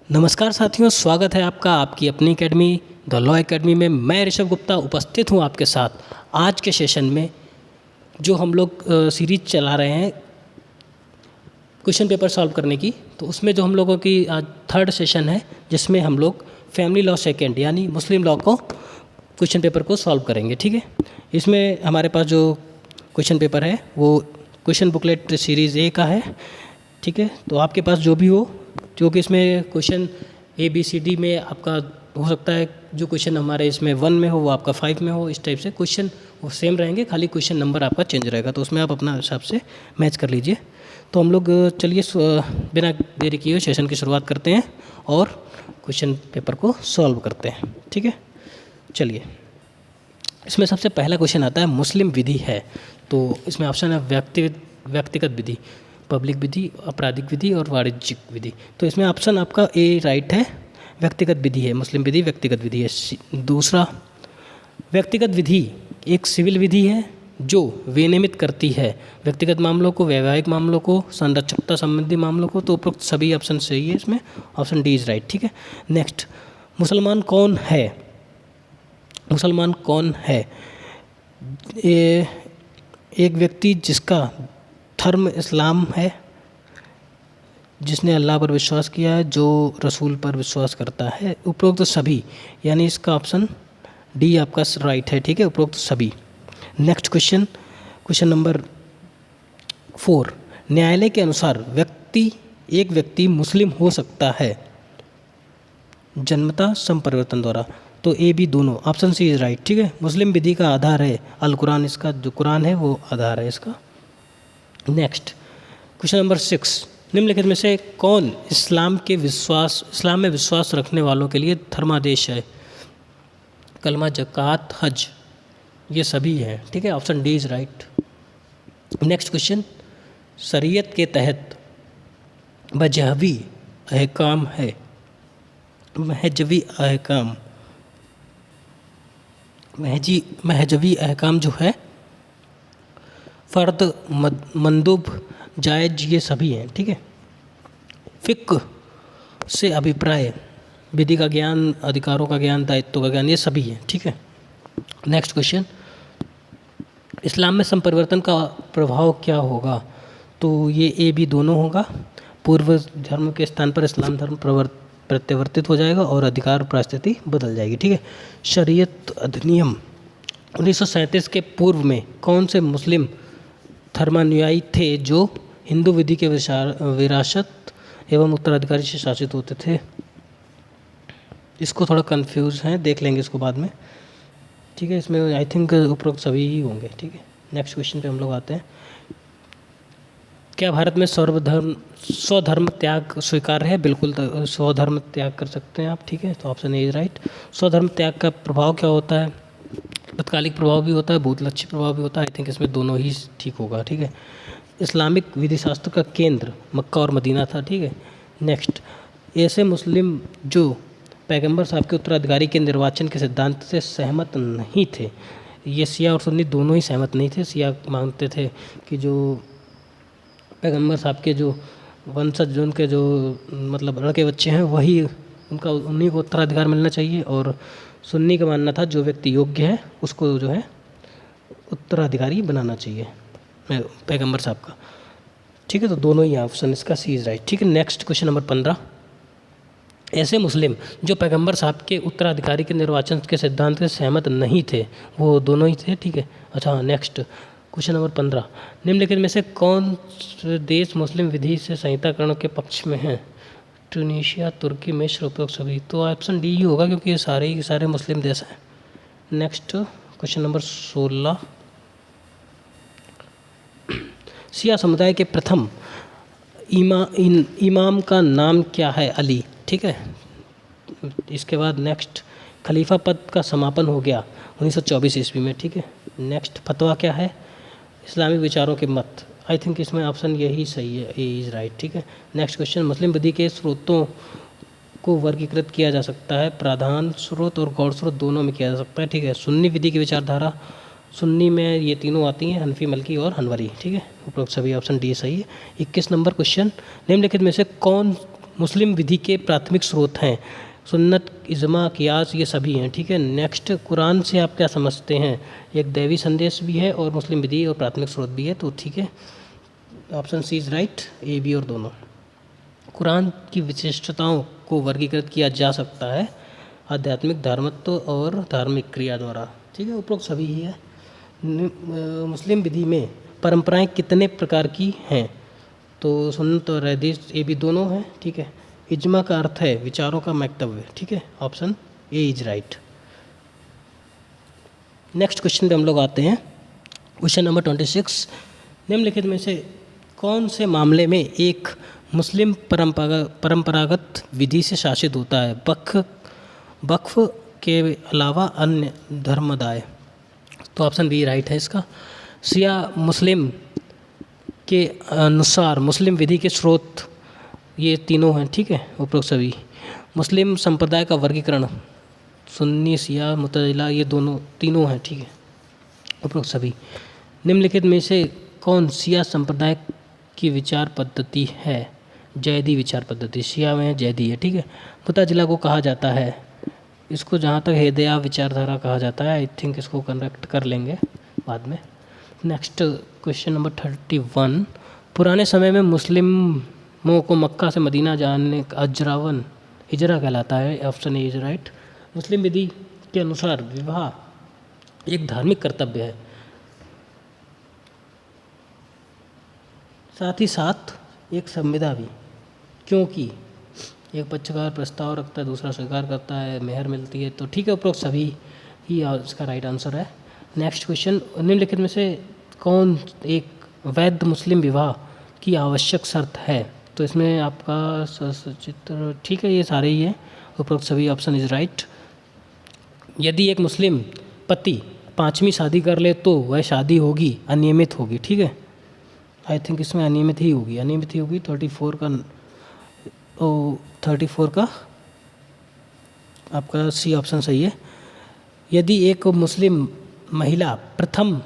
नमस्कार साथियों, स्वागत है आपका आपकी अपनी एकेडमी द लॉ एकेडमी में। मैं ऋषभ गुप्ता उपस्थित हूँ आपके साथ आज के सेशन में। जो हम लोग सीरीज चला रहे हैं क्वेश्चन पेपर सॉल्व करने की, तो उसमें जो हम लोगों की आज थर्ड सेशन है, जिसमें हम लोग फैमिली लॉ सेकेंड यानी मुस्लिम लॉ को क्वेश्चन पेपर को सॉल्व करेंगे। ठीक है, इसमें हमारे पास जो क्वेश्चन पेपर है वो क्वेश्चन बुकलेट सीरीज़ ए का है। ठीक है, तो आपके पास जो भी हो, क्योंकि इसमें क्वेश्चन ABCD में आपका हो सकता है जो क्वेश्चन हमारे इसमें 1 में हो वो आपका 5 में हो, इस टाइप से क्वेश्चन वो सेम रहेंगे, खाली क्वेश्चन नंबर आपका चेंज रहेगा, तो उसमें आप अपना हिसाब से मैच कर लीजिए। तो हम लोग चलिए बिना देरी किए सेशन की शुरुआत करते हैं और क्वेश्चन पेपर को सॉल्व करते हैं। ठीक है, चलिए। इसमें सबसे पहला क्वेश्चन आता है मुस्लिम विधि है। तो इसमें ऑप्शन है व्यक्तिगत विधि, पब्लिक विधि, आपराधिक विधि और वाणिज्यिक विधि। तो इसमें ऑप्शन आपका ए राइट है, व्यक्तिगत विधि है, मुस्लिम विधि व्यक्तिगत विधि है। दूसरा, व्यक्तिगत विधि एक सिविल विधि है जो विनियमित करती है व्यक्तिगत मामलों को, वैवाहिक मामलों को, संरक्षकता संबंधी मामलों को। तो उपरोक्त सभी ऑप्शन सही है, इसमें ऑप्शन डी इज राइट। ठीक है, नेक्स्ट, मुसलमान कौन है? मुसलमान कौन है? एक व्यक्ति जिसका धर्म इस्लाम है, जिसने अल्लाह पर विश्वास किया है, जो रसूल पर विश्वास करता है। उपरोक्त सभी, यानी इसका ऑप्शन डी आपका राइट है। ठीक है, उपरोक्त सभी। नेक्स्ट क्वेश्चन, क्वेश्चन नंबर 4, न्यायालय के अनुसार एक व्यक्ति मुस्लिम हो सकता है जन्मतः संपरिवर्तन द्वारा। तो ए बी दोनों, ऑप्शन सी इज राइट। ठीक है, मुस्लिम विधि का आधार है अल कुरान, इसका जो कुरान है वो आधार है इसका। नेक्स्ट, क्वेश्चन नंबर 6, निम्नलिखित में से कौन इस्लाम में विश्वास रखने वालों के लिए धर्मादेश है? कलमा, ज़कात, हज, ये सभी हैं। ठीक है, option D is right. Next question, शरीयत के तहत मजहबी अहकाम है, महजवी अहकाम, महजवी अहकाम जो है, फ़र्द, मंदूब, जायज़, ये सभी हैं। ठीक है, फ़िक्र से अभिप्राय, विधि का ज्ञान, अधिकारों का ज्ञान, दायित्व का ज्ञान, ये सभी हैं। ठीक है, नेक्स्ट क्वेश्चन, इस्लाम में संपरिवर्तन का प्रभाव क्या होगा? तो ये ए बी दोनों होगा। पूर्व धर्म के स्थान पर इस्लाम धर्म प्रत्यावर्तित हो जाएगा और अधिकार परिस्थिति बदल जाएगी। ठीक है, शरीयत अधिनियम 1937 के पूर्व में कौन से मुस्लिम धर्मानुयायी थे जो हिंदू विधि के विरासत एवं उत्तराधिकारी से शासित होते थे? इसको थोड़ा कंफ्यूज हैं, देख लेंगे इसको बाद में। ठीक है, इसमें आई थिंक उपरोक्त सभी ही होंगे। ठीक है, नेक्स्ट क्वेश्चन पे हम लोग आते हैं। क्या भारत में स्वधर्म त्याग स्वीकार्य है? बिल्कुल, स्वधर्म त्याग कर सकते हैं आप। ठीक है, तो ऑप्शन ए इज राइट। स्वधर्म त्याग का प्रभाव क्या होता है? तत्कालिक प्रभाव भी होता है, भूतलक्षी प्रभाव भी होता है। आई थिंक इसमें दोनों ही ठीक होगा। ठीक है, इस्लामिक विधि शास्त्र का केंद्र मक्का और मदीना था। ठीक है, नेक्स्ट, ऐसे मुस्लिम जो पैगंबर साहब के उत्तराधिकारी के निर्वाचन के सिद्धांत से सहमत नहीं थे। ये शिया और सुन्नी दोनों ही सहमत नहीं थे। शिया मानते थे कि जो पैगंबर साहब के जो वंशज, जो उनके जो मतलब लड़के बच्चे हैं, वही उन्हीं को उत्तराधिकार मिलना चाहिए, और सुन्नी का मानना था जो व्यक्ति योग्य है उसको जो है उत्तराधिकारी बनाना चाहिए पैगंबर साहब का। ठीक है, तो दोनों ही ऑप्शन इसका सी इज राइट। ठीक है, नेक्स्ट क्वेश्चन नंबर 15, ऐसे मुस्लिम जो पैगंबर साहब के उत्तराधिकारी के निर्वाचन के सिद्धांत से सहमत नहीं थे, वो दोनों ही थे। ठीक है, अच्छा, नेक्स्ट क्वेश्चन नंबर 15, निम्नलिखित में से कौन से देश मुस्लिम विधि से संहिताकरण के पक्ष में हैं? ट्यूनीशिया, तुर्की, मिस्र, उपरोक्त सभी। तो ऑप्शन डी ही होगा, क्योंकि ये सारे मुस्लिम देश हैं। नेक्स्ट क्वेश्चन नंबर 16, शिया समुदाय के प्रथम इमाम का नाम क्या है? अली। ठीक है, इसके बाद नेक्स्ट, खलीफा पद का समापन हो गया 1924 ईस्वी में। ठीक है, नेक्स्ट, फतवा क्या है? इस्लामिक विचारों के मत। आई थिंक इसमें ऑप्शन यही सही है, ए इज़ राइट। ठीक है, नेक्स्ट क्वेश्चन, मुस्लिम विधि के स्रोतों को वर्गीकृत किया जा सकता है, प्रधान स्रोत और गौड़ स्रोत दोनों में किया जा सकता है। ठीक है, सुन्नी विधि की विचारधारा, सुन्नी में ये तीनों आती हैं, हनफी, मलकी और हनवरी। ठीक है, उपरोक्त सभी ऑप्शन डी सही है। 21 नंबर क्वेश्चन, निम्नलिखित में से कौन मुस्लिम विधि के प्राथमिक स्रोत हैं? सुन्नत, इजमा, कियास, ये सभी हैं। ठीक है, नेक्स्ट, कुरान से आप क्या समझते हैं? एक दैवी संदेश भी है और मुस्लिम विधि और प्राथमिक स्रोत भी है, तो ठीक है, option C is right, A B और दोनों। कुरान की विशिष्टताओं को वर्गीकृत किया जा सकता है आध्यात्मिक, धार्मत्व और धार्मिक क्रिया द्वारा। ठीक है, उपरोक्त सभी ही है। मुस्लिम विधि में परंपराएं कितने प्रकार की हैं? तो सुन्नत और हदीस, ये भी दोनों हैं। ठीक है, इज्मा का अर्थ है विचारों का मकतब। ठीक है, option A is right. Next question पे हम लोग आते हैं। क्वेश्चन नंबर 26, निम्नलिखित में से कौन से मामले में एक मुस्लिम परंपरागत विधि से शासित होता है? वक्फ के अलावा अन्य धर्मदाय। तो ऑप्शन बी राइट है इसका। शिया मुस्लिम के अनुसार मुस्लिम विधि के स्रोत ये तीनों हैं। ठीक है, उपरोक्त सभी। मुस्लिम संप्रदाय का वर्गीकरण सुन्नी, शिया, मुतज़िला, ये तीनों हैं। ठीक है, उपरोक्त सभी। निम्नलिखित में से कौन शिया संप्रदाय की विचार पद्धति है? जैदी विचार पद्धति। शिया में जैदी है। ठीक है, मुतज़िला को कहा जाता है, इसको जहाँ तक हिदाया विचारधारा कहा जाता है, आई थिंक इसको करेक्ट कर लेंगे बाद में। नेक्स्ट क्वेश्चन नंबर 31, पुराने समय में मुस्लिमों को मक्का से मदीना जाने का अजरावन हिजरा कहलाता है। Option A is right. मुस्लिम विधि के अनुसार विवाह एक धार्मिक कर्तव्य है, साथ ही साथ एक संविदा भी, क्योंकि एक पक्षकार प्रस्ताव रखता है, दूसरा स्वीकार करता है, मेहर मिलती है। तो ठीक है, उपरोक्त सभी ही इसका राइट आंसर है। नेक्स्ट क्वेश्चन, निम्नलिखित में से कौन एक वैध मुस्लिम विवाह की आवश्यक शर्त है? तो इसमें आपका सचित्र, ठीक है, ये सारे ही है। उपरोक्त सभी ऑप्शन इज राइट। यदि एक मुस्लिम पति 5वीं शादी कर ले तो वह शादी होगी अनियमित होगी। ठीक है, आई थिंक इसमें अनियमित ही होगी, 34 का आपका सी ऑप्शन सही है। यदि एक मुस्लिम महिला प्रथम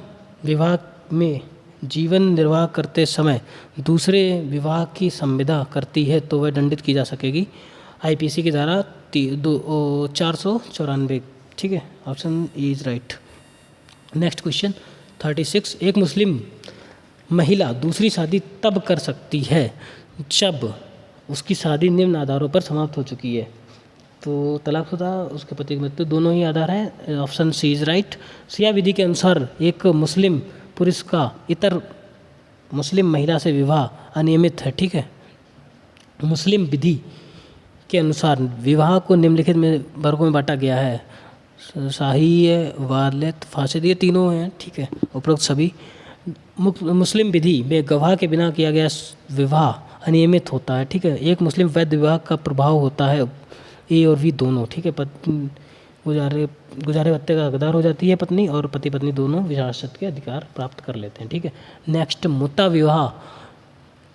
विवाह में जीवन निर्वाह करते समय दूसरे विवाह की संविदा करती है तो वह दंडित की जा सकेगी, आईपीसी की धारा 494। ठीक है, option E is right. Next question 36, एक मुस्लिम महिला दूसरी शादी तब कर सकती है जब उसकी शादी निम्न आधारों पर समाप्त हो चुकी है। तो तलाकशुदा, उसके पति की मृत्यु, दोनों ही आधार है। Option C is right. शिया विधि के अनुसार एक मुस्लिम पुरुष का इतर मुस्लिम महिला से विवाह अनियमित है। ठीक है, मुस्लिम विधि के अनुसार विवाह को निम्नलिखित में वर्गों में बांटा गया है, शाही, वालिद, फासिद, ये तीनों हैं। ठीक है, उपरोक्त सभी। मुस्लिम विधि में गवाह के बिना किया गया विवाह अनियमित होता है। ठीक है, एक मुस्लिम वैध विवाह का प्रभाव होता है ए और बी दोनों। ठीक है, गुजारे भत्ते का हकदार हो जाती है पत्नी, और पति पत्नी दोनों विरासत के अधिकार प्राप्त कर लेते हैं। ठीक है, नेक्स्ट, मुता विवाह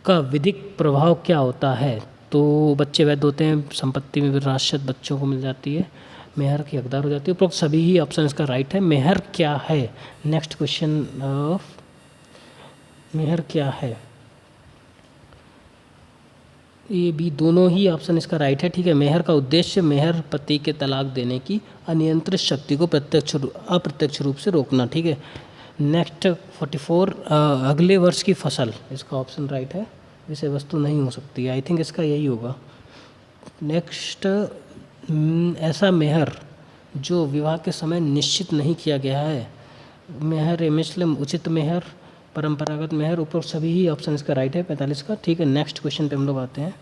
का विधिक प्रभाव क्या होता है? तो बच्चे वैध होते हैं, संपत्ति में विरासत बच्चों को मिल जाती है, मेहर की हकदार हो जाती है। उपरोक्त सभी ही ऑप्शन इसका राइट है। मेहर क्या है? नेक्स्ट क्वेश्चन ऑफ मेहर क्या है? ये भी दोनों ही ऑप्शन इसका राइट है। ठीक है, मेहर का उद्देश्य मेहर पति के तलाक देने की अनियंत्रित शक्ति को अप्रत्यक्ष रूप से रोकना। ठीक है, नेक्स्ट 44, अगले वर्ष की फसल, इसका ऑप्शन राइट है, विषय वस्तु नहीं हो सकती, आई थिंक इसका यही होगा। नेक्स्ट, ऐसा मेहर जो विवाह के समय निश्चित नहीं किया गया है, मेहर मुस्लिम उचित मेहर, परंपरागत मेहर, ऊपर सभी ही ऑप्शन इसका राइट है 45 का। ठीक है, नेक्स्ट क्वेश्चन पे हम लोग आते हैं।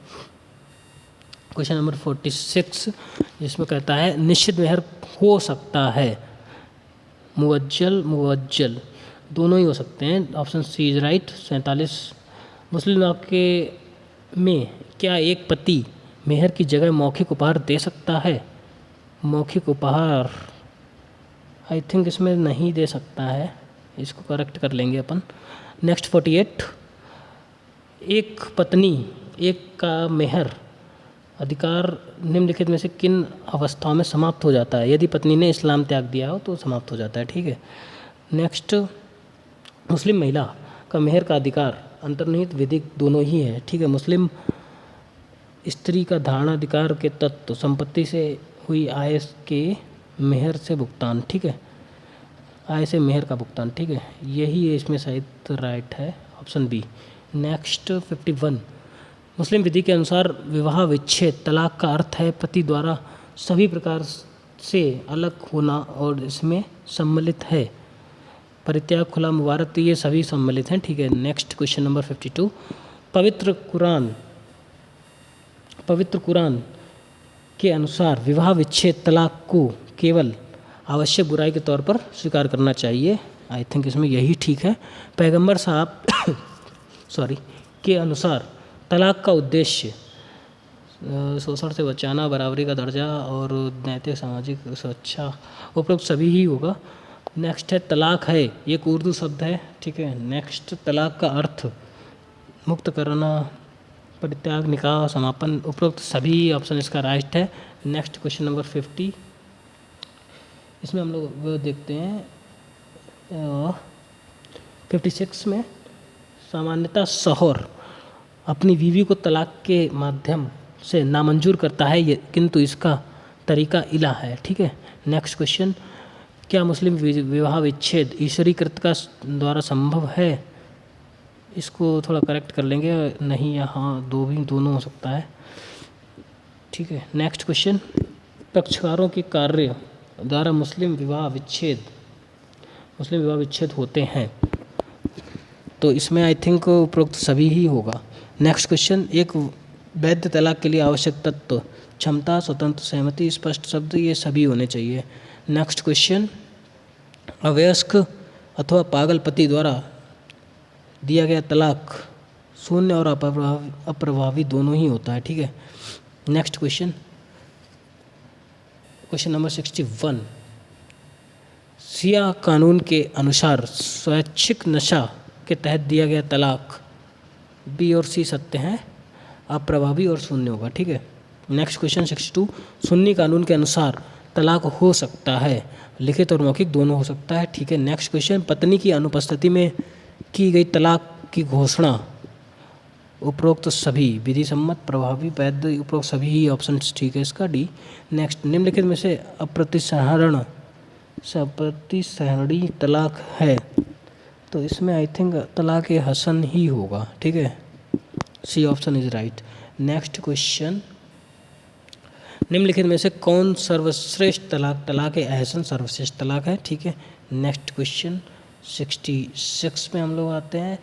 क्वेश्चन नंबर 46, जिसमें कहता है निश्चित मेहर हो सकता है, मुअज्जल दोनों ही हो सकते हैं। Option C is right. 47, Muslim law के में क्या एक पति मेहर की जगह मौखिक उपहार दे सकता है? मौखिक उपहार आई थिंक इसमें नहीं दे सकता है, इसको करेक्ट कर लेंगे अपन। नेक्स्ट 48, एक पत्नी एक का मेहर अधिकार निम्नलिखित में से किन अवस्थाओं में समाप्त हो जाता है? यदि पत्नी ने इस्लाम त्याग दिया हो तो समाप्त हो जाता है। ठीक है, नेक्स्ट, मुस्लिम महिला का मेहर का अधिकार अंतर्निहित विधिक दोनों ही है। ठीक है, मुस्लिम स्त्री का धारणाधिकार के तत्व संपत्ति से हुई आय के मेहर से भुगतान, ठीक है, आय से मेहर का भुगतान, ठीक है, यही इसमें शायद राइट है, ऑप्शन बी। नेक्स्ट 51, मुस्लिम विधि के अनुसार विवाह विच्छेद तलाक का अर्थ है पति द्वारा सभी प्रकार से अलग होना और इसमें सम्मिलित है परित्याग, खुला, मुबारक, तो ये सभी सम्मिलित हैं, ठीक है। नेक्स्ट क्वेश्चन नंबर 52, पवित्र कुरान के अनुसार विवाह विच्छेद तलाक को केवल आवश्यक बुराई के तौर पर स्वीकार करना चाहिए। आई थिंक इसमें यही ठीक है। पैगंबर साहब के अनुसार तलाक का उद्देश्य शोषण से बचाना, बराबरी का दर्जा और नैतिक सामाजिक सुरक्षा, उपरोक्त सभी ही होगा। नेक्स्ट है तलाक है, ये एक उर्दू शब्द है, ठीक है। नेक्स्ट तलाक का अर्थ मुक्त करना, परित्याग, निकाह, समापन, उपरोक्त सभी ऑप्शन इसका राइट है। नेक्स्ट क्वेश्चन नंबर 50, इसमें हम लोग वो देखते हैं 56 में, सामान्यतः शौहर अपनी बीवी को तलाक के माध्यम से नामंजूर करता है, ये किंतु इसका तरीका इला है, ठीक है। नेक्स्ट क्वेश्चन, क्या मुस्लिम विवाह विच्छेद ईश्वरीकृत का द्वारा संभव है? इसको थोड़ा करेक्ट कर लेंगे, नहीं या हाँ, दोनों हो सकता है, ठीक है। नेक्स्ट क्वेश्चन, पक्षकारों के कार्य द्वारा मुस्लिम विवाह विच्छेद होते हैं, तो इसमें आई थिंक उपरोक्त सभी ही होगा। नेक्स्ट क्वेश्चन, एक वैध तलाक के लिए आवश्यक तत्व क्षमता, स्वतंत्र सहमति, स्पष्ट शब्द, ये सभी होने चाहिए। नेक्स्ट क्वेश्चन, अवयस्क अथवा पागल पति द्वारा दिया गया तलाक शून्य और अप्रभावी दोनों ही होता है, ठीक है। नेक्स्ट क्वेश्चन नंबर 61, शिया कानून के अनुसार स्वैच्छिक नशा के तहत दिया गया तलाक, बी और सी सत्य हैं, अप्रभावी और शून्य होगा, ठीक है। नेक्स्ट क्वेश्चन 62, सुन्नी कानून के अनुसार तलाक हो सकता है, लिखित और मौखिक दोनों हो सकता है, ठीक है। नेक्स्ट क्वेश्चन, पत्नी की अनुपस्थिति में की गई तलाक की घोषणा, उपरोक्त सभी, विधि सम्मत, प्रभावी, वैध, उपरोक्त सभी ही ऑप्शन ठीक है इसका, डी। नेक्स्ट, निम्नलिखित में से अप्रतिसहरणीय तलाक है, तो इसमें आई थिंक तलाक हसन ही होगा, ठीक है, C option is right. Next question, निम्नलिखित में से कौन सर्वश्रेष्ठ तलाक अहसन सर्वश्रेष्ठ तलाक है, ठीक है। नेक्स्ट क्वेश्चन 66 में हम लोग आते हैं,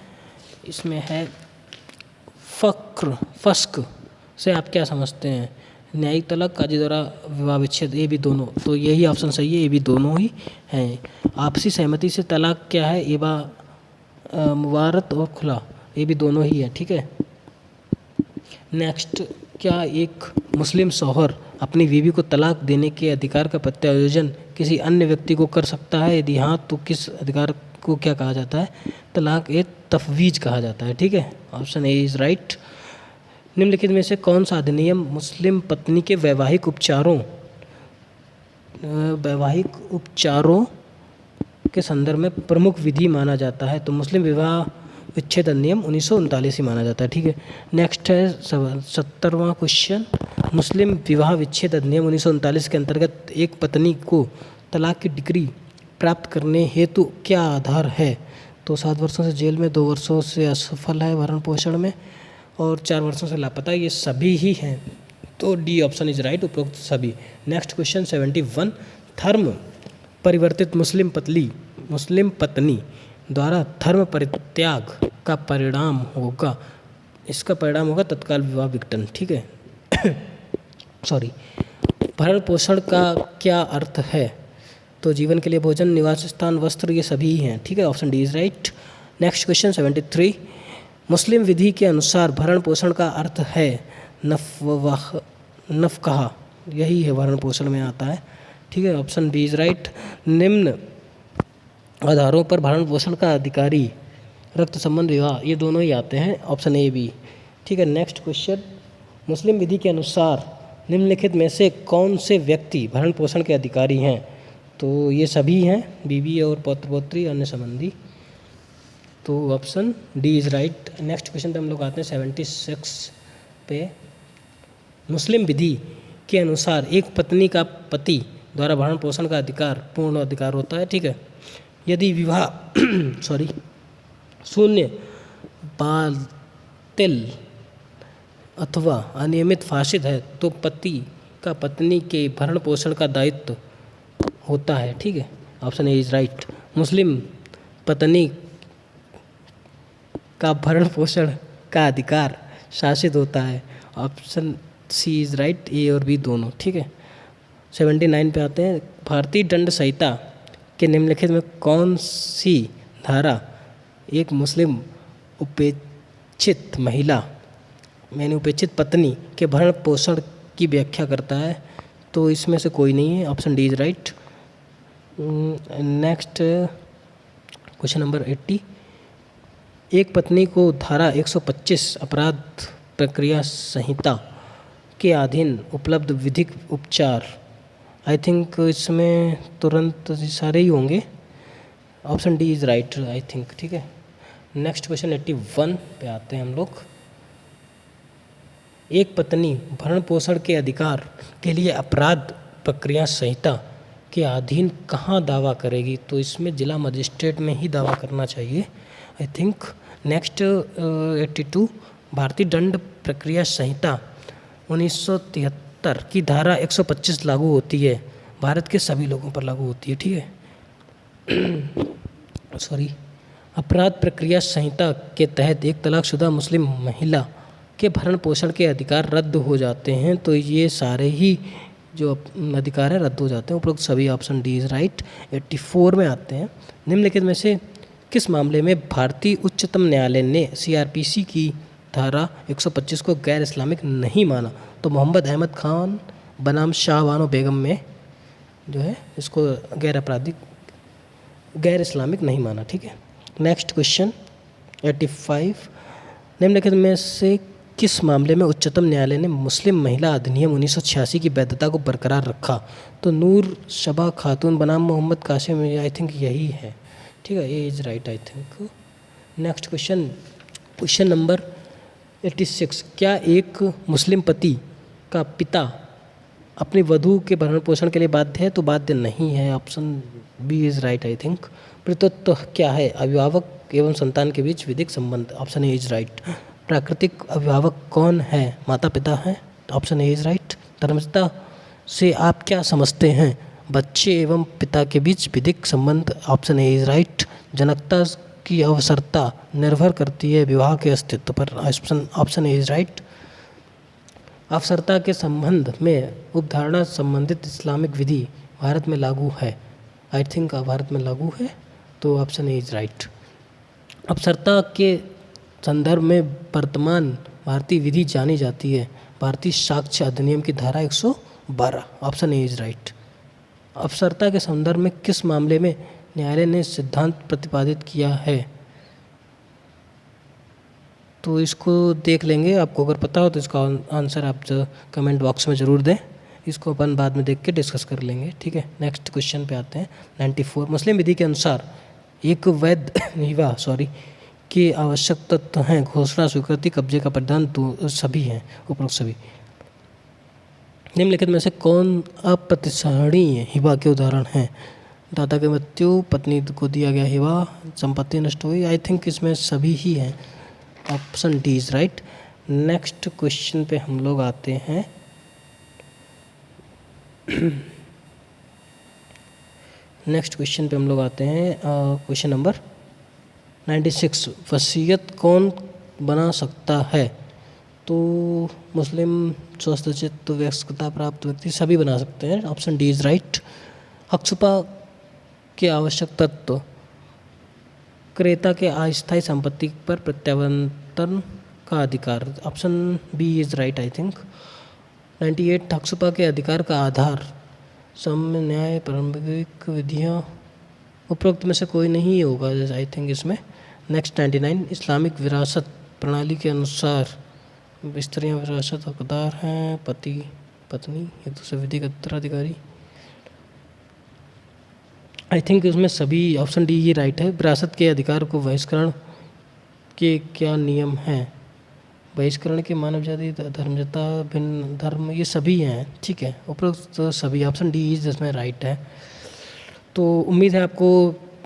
इसमें है फस्क से आप क्या समझते हैं? न्यायिक तलाक, काजी द्वारा विवाह विच्छेद, ये भी दोनों, तो यही ऑप्शन सही है, ये भी दोनों ही हैं। आपसी सहमति से तलाक क्या है? एबा, मुबारत और खुला, ये भी दोनों ही है, ठीक है। नेक्स्ट, क्या एक मुस्लिम शौहर अपनी बीवी को तलाक देने के अधिकार का प्रत्यायोजन किसी अन्य व्यक्ति को कर सकता है? यदि हाँ, तो किस अधिकार को क्या कहा जाता है? तलाक ए तफवीज कहा जाता है, ठीक है, ऑप्शन ए इज राइट। निम्नलिखित में से कौन सा अधिनियम मुस्लिम पत्नी के वैवाहिक उपचारों के संदर्भ में प्रमुख विधि माना जाता है? तो मुस्लिम विवाह विच्छेद अधिनियम 1939 ही माना जाता है, ठीक है। नेक्स्ट है 70वां क्वेश्चन, मुस्लिम विवाह विच्छेद अधिनियम 1939 के अंतर्गत एक पत्नी को तलाक की डिग्री प्राप्त करने हेतु क्या आधार है? तो 7 वर्षों से जेल में, 2 वर्षों से असफल है भरण पोषण में और 4 वर्षों से लापता, ये सभी ही हैं, तो डी ऑप्शन इज राइट, उपरोक्त सभी। नेक्स्ट क्वेश्चन 71, धर्म परिवर्तित मुस्लिम पत्नी द्वारा धर्म परित्याग का परिणाम होगा, इसका परिणाम होगा तत्काल विवाह विघटन, ठीक है। भरण पोषण का क्या अर्थ है? तो जीवन के लिए भोजन, निवास स्थान, वस्त्र, ये सभी ही हैं, ठीक है, option D is right. Next question 73, मुस्लिम विधि के अनुसार भरण पोषण का अर्थ है नफकहा, यही है भरण पोषण में आता है, ठीक है, ऑप्शन बी इज राइट। निम्न आधारों पर भरण पोषण का अधिकारी, रक्त संबंध, विवाह, ये दोनों ही आते हैं, ऑप्शन ए बी, ठीक है। नेक्स्ट क्वेश्चन, मुस्लिम विधि के अनुसार निम्नलिखित में से कौन से व्यक्ति भरण पोषण के अधिकारी हैं? तो ये सभी हैं, बीवी और पौत्र पौत्री, अन्य संबंधी, तो option D is right. Next question पे हम लोग आते हैं 76 पे, मुस्लिम विधि के अनुसार एक पत्नी का पति द्वारा भरण पोषण का अधिकार पूर्ण अधिकार होता है, ठीक है। यदि विवाह सॉरी शून्य, बातिल अथवा अनियमित फासिद है तो पति का पत्नी के भरण पोषण का दायित्व होता है, ठीक है। Option A is right. मुस्लिम पत्नी का भरण पोषण का अधिकार शासित होता है। Option C is right, A और बी दोनों, ठीक है। 79 पे आते हैं। भारतीय दंड संहिता के निम्नलिखित में कौन सी धारा एक मुस्लिम उपेक्षित महिला यानी उपेक्षित पत्नी के भरण पोषण की व्याख्या करता है? तो इसमें से कोई नहीं है। Option D is right. Next question number 80। एक पत्नी को धारा 125 अपराध प्रक्रिया संहिता के अधीन उपलब्ध विधिक उपचार, आई थिंक इसमें तुरंत सारे ही होंगे। Option D is right I think, ठीक है। नेक्स्ट क्वेश्चन 81 पे आते हैं हम लोग। एक पत्नी भरण पोषण के अधिकार के लिए अपराध प्रक्रिया संहिता के अधीन कहाँ दावा करेगी? तो इसमें जिला मजिस्ट्रेट में ही दावा करना चाहिए आई थिंक। नेक्स्ट 82। भारतीय दंड प्रक्रिया संहिता 1973 की धारा 125 लागू होती है, भारत के सभी लोगों पर लागू होती है, ठीक है। सॉरी, अपराध प्रक्रिया संहिता के तहत एक तलाकशुदा मुस्लिम महिला के भरण पोषण के अधिकार रद्द हो जाते हैं। तो ये सारे ही जो अधिकार है रद्द हो जाते हैं, उपरोक्त सभी। Option D is right. 84 में आते हैं। निम्नलिखित में से किस मामले में भारतीय उच्चतम न्यायालय ने सीआरपीसी की धारा 125 को गैर इस्लामिक नहीं माना? तो मोहम्मद अहमद खान बनाम शाह बानो बेगम में जो है इसको गैर इस्लामिक नहीं माना, ठीक है। Next question 85। निम्नलिखित में से किस मामले में उच्चतम न्यायालय ने मुस्लिम महिला अधिनियम 1986 की वैधता को बरकरार रखा? तो नूर शबा खातून बनाम मोहम्मद कासिम, आई थिंक यही है, ठीक है। A is right I think. Next question number 86। क्या एक मुस्लिम पति का पिता अपनी वधू के भरण पोषण के लिए बाध्य है? तो बाध्य नहीं है। Option B is right I think. पितृत्व क्या है? अभिभावक एवं संतान के बीच विधिक संबंध। Option A is right. प्राकृतिक अभिभावक कौन है? माता पिता है। Option A is right. धर्मता से आप क्या समझते हैं? बच्चे एवं पिता के बीच विधिक संबंध। Option A is right. जनकता की अवसरता निर्भर करती है विवाह के अस्तित्व पर। Option A is right. अवसरता के संबंध में उपधारणा संबंधित इस्लामिक विधि भारत में लागू है? आई थिंक भारत में लागू है, तो ऑप्शन ए इज राइट। अवसरता के संदर्भ में वर्तमान भारतीय विधि जानी जाती है भारतीय साक्ष्य अधिनियम की धारा 112। Option A is right. अवसरता के संदर्भ में किस मामले में न्यायालय ने सिद्धांत प्रतिपादित किया है? तो इसको देख लेंगे, आपको अगर पता हो तो इसका आंसर आप कमेंट बॉक्स में ज़रूर दें। इसको अपन बाद में देख के डिस्कस कर लेंगे, ठीक है। नेक्स्ट क्वेश्चन पे आते हैं 94। मुस्लिम विधि के अनुसार एक वैध विवाह के आवश्यक तत्व हैं घोषणा, स्वीकृति, कब्जे का परिधान, तो सभी हैं, उपरोक्त सभी। निम्नलिखित में से कौन अप्रतिसरणीय हिबा के उदाहरण हैं? दादा की मृत्यु, पत्नी को दिया गया हिबा, संपत्ति नष्ट हुई। आई थिंक इसमें सभी ही हैं। Option D is right. Next question पे हम लोग आते हैं क्वेश्चन नंबर 96। वसीयत कौन बना सकता है? तो मुस्लिम स्वस्थचित्त वयस्कता प्राप्त व्यक्ति सभी बना सकते हैं। Option D is right. हक़ के आवश्यक तत्व क्रेता के अस्थायी संपत्ति पर प्रत्यावर्तन का अधिकार। Option B is right I think. 98। हक़ के अधिकार का आधार साम्य न्याय, प्रारंभिक विधियाँ, उपरोक्त में से कोई नहीं होगा आई थिंक इसमें। नेक्स्ट 99। इस्लामिक विरासत प्रणाली के अनुसार स्त्रियाँ विरासत हकदार हैं, पति पत्नी एक दूसरे विधिगत उत्तराधिकारी। आई थिंक इसमें सभी ऑप्शन डी ही राइट है। विरासत के अधिकार को बहिष्करण के क्या नियम हैं? बहिष्करण के मानव जाति धर्मजता भिन्न धर्म ये सभी हैं, ठीक है, उपरोक्त सभी ऑप्शन डी इज इसमें राइट है। तो उम्मीद है आपको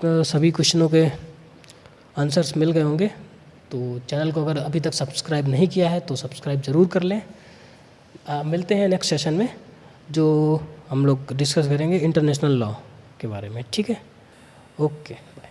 सभी क्वेश्चनों के आंसर्स मिल गए होंगे। तो चैनल को अगर अभी तक सब्सक्राइब नहीं किया है तो सब्सक्राइब ज़रूर कर लें। मिलते हैं नेक्स्ट सेशन में, जो हम लोग डिस्कस करेंगे इंटरनेशनल लॉ के बारे में, ठीक है। ओके।